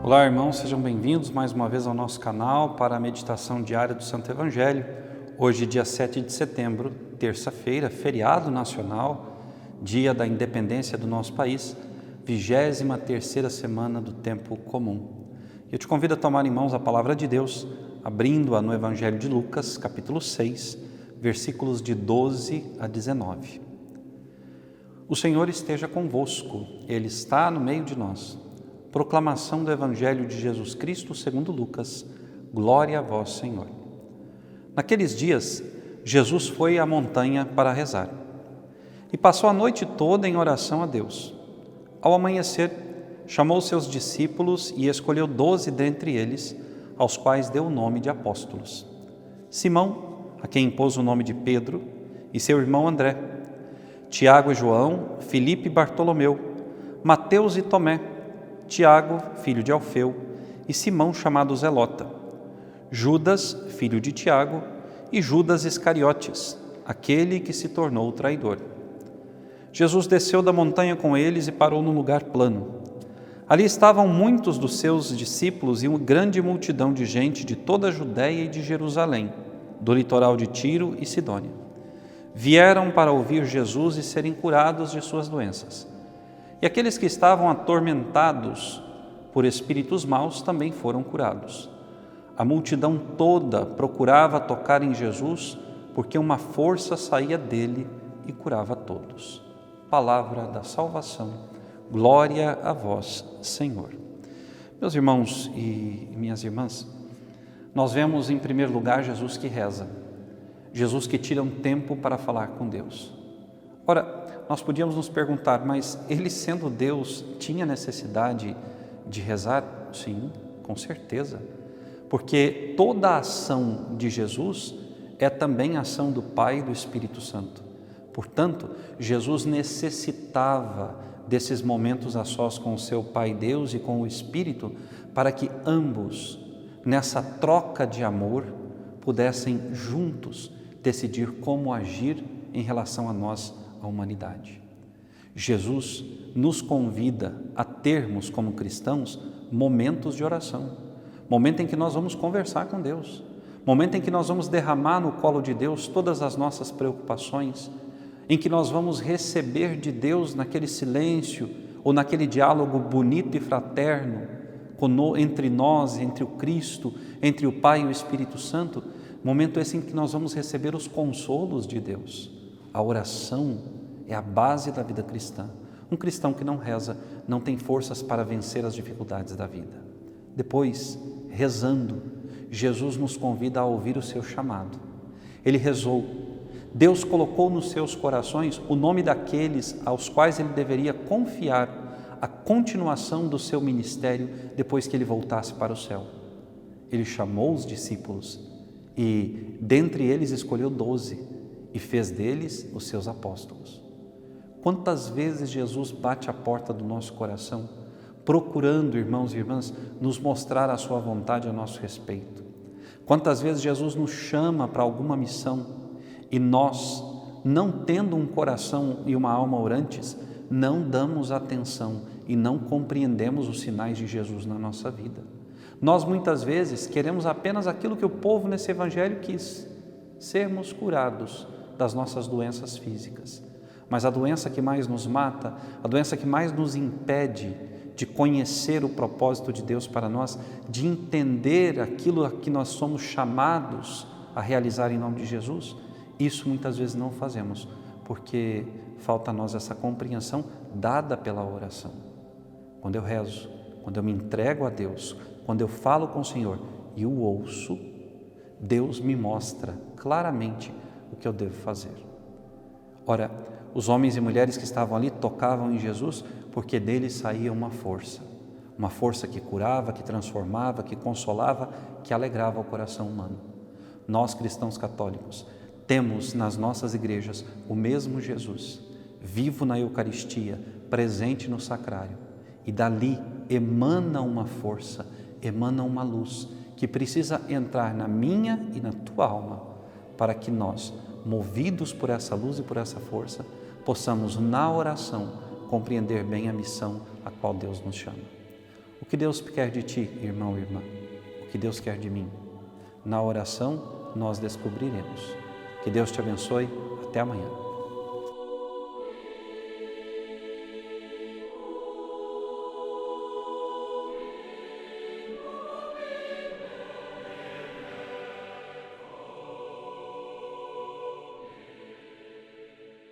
Olá, irmãos, sejam bem-vindos mais uma vez ao nosso canal para a meditação diária do Santo Evangelho. Hoje, dia 7 de setembro, terça-feira, feriado nacional, dia da independência do nosso país, 23ª semana do tempo comum. Eu te convido a tomar em mãos a palavra de Deus, abrindo-a no Evangelho de Lucas, capítulo 6, versículos de 12 a 19. O Senhor esteja convosco, Ele está no meio de nós. Proclamação do Evangelho de Jesus Cristo segundo Lucas. Glória a vós, Senhor. Naqueles dias, Jesus foi à montanha para rezar e passou a noite toda em oração a Deus. Ao amanhecer, chamou seus discípulos e escolheu 12 dentre eles, aos quais deu o nome de apóstolos. Simão, a quem impôs o nome de Pedro, e seu irmão André, Tiago e João, Filipe e Bartolomeu, Mateus e Tomé, Tiago, filho de Alfeu, e Simão, chamado Zelota, Judas, filho de Tiago, e Judas Iscariotes, aquele que se tornou traidor. Jesus desceu da montanha com eles e parou num lugar plano. Ali estavam muitos dos seus discípulos e uma grande multidão de gente de toda a Judéia e de Jerusalém, do litoral de Tiro e Sidônia. Vieram para ouvir Jesus e serem curados de suas doenças. E aqueles que estavam atormentados por espíritos maus também foram curados. A multidão toda procurava tocar em Jesus, porque uma força saía dele e curava todos. Palavra da salvação. Glória a vós, Senhor. Meus irmãos e minhas irmãs, nós vemos em primeiro lugar Jesus que reza, Jesus que tira um tempo para falar com Deus. Ora, nós podíamos nos perguntar, mas ele sendo Deus, tinha necessidade de rezar? Sim, com certeza, porque toda a ação de Jesus é também a ação do Pai e do Espírito Santo. Portanto, Jesus necessitava desses momentos a sós com o seu Pai Deus e com o Espírito, para que ambos, nessa troca de amor, pudessem juntos decidir como agir em relação a nós, a humanidade. Jesus nos convida a termos como cristãos momentos de oração, momento em que nós vamos conversar com Deus, momento em que nós vamos derramar no colo de Deus todas as nossas preocupações, em que nós vamos receber de Deus naquele silêncio ou naquele diálogo bonito e fraterno entre nós, entre o Cristo, entre o Pai e o Espírito Santo, momento esse em que nós vamos receber os consolos de Deus. A oração é a base da vida cristã. Um cristão que não reza não tem forças para vencer as dificuldades da vida. Depois, rezando, Jesus nos convida a ouvir o seu chamado. Ele rezou. Deus colocou nos seus corações o nome daqueles aos quais ele deveria confiar a continuação do seu ministério depois que ele voltasse para o céu. Ele chamou os discípulos e, dentre eles, escolheu 12 e fez deles os seus apóstolos. Quantas vezes Jesus bate a porta do nosso coração, procurando, irmãos e irmãs, nos mostrar a sua vontade a nosso respeito. Quantas vezes Jesus nos chama para alguma missão e nós, não tendo um coração e uma alma orantes, não damos atenção e não compreendemos os sinais de Jesus na nossa vida. Nós muitas vezes queremos apenas aquilo que o povo nesse evangelho quis, sermos curados das nossas doenças físicas. Mas a doença que mais nos mata, a doença que mais nos impede de conhecer o propósito de Deus para nós, de entender aquilo a que nós somos chamados a realizar em nome de Jesus, isso muitas vezes não fazemos, porque falta a nós essa compreensão dada pela oração. Quando eu rezo, quando eu me entrego a Deus, quando eu falo com o Senhor e o ouço, Deus me mostra claramente o que eu devo fazer. Ora, os homens e mulheres que estavam ali tocavam em Jesus porque dele saía uma força que curava, que transformava, que consolava, que alegrava o coração humano. Nós, cristãos católicos, temos nas nossas igrejas o mesmo Jesus, vivo na Eucaristia, presente no sacrário, e dali emana uma força, emana uma luz que precisa entrar na minha e na tua alma, para que nós, movidos por essa luz e por essa força, possamos na oração compreender bem a missão a qual Deus nos chama. O que Deus quer de ti, irmão e irmã? O que Deus quer de mim? Na oração, nós descobriremos. Que Deus te abençoe. Até amanhã.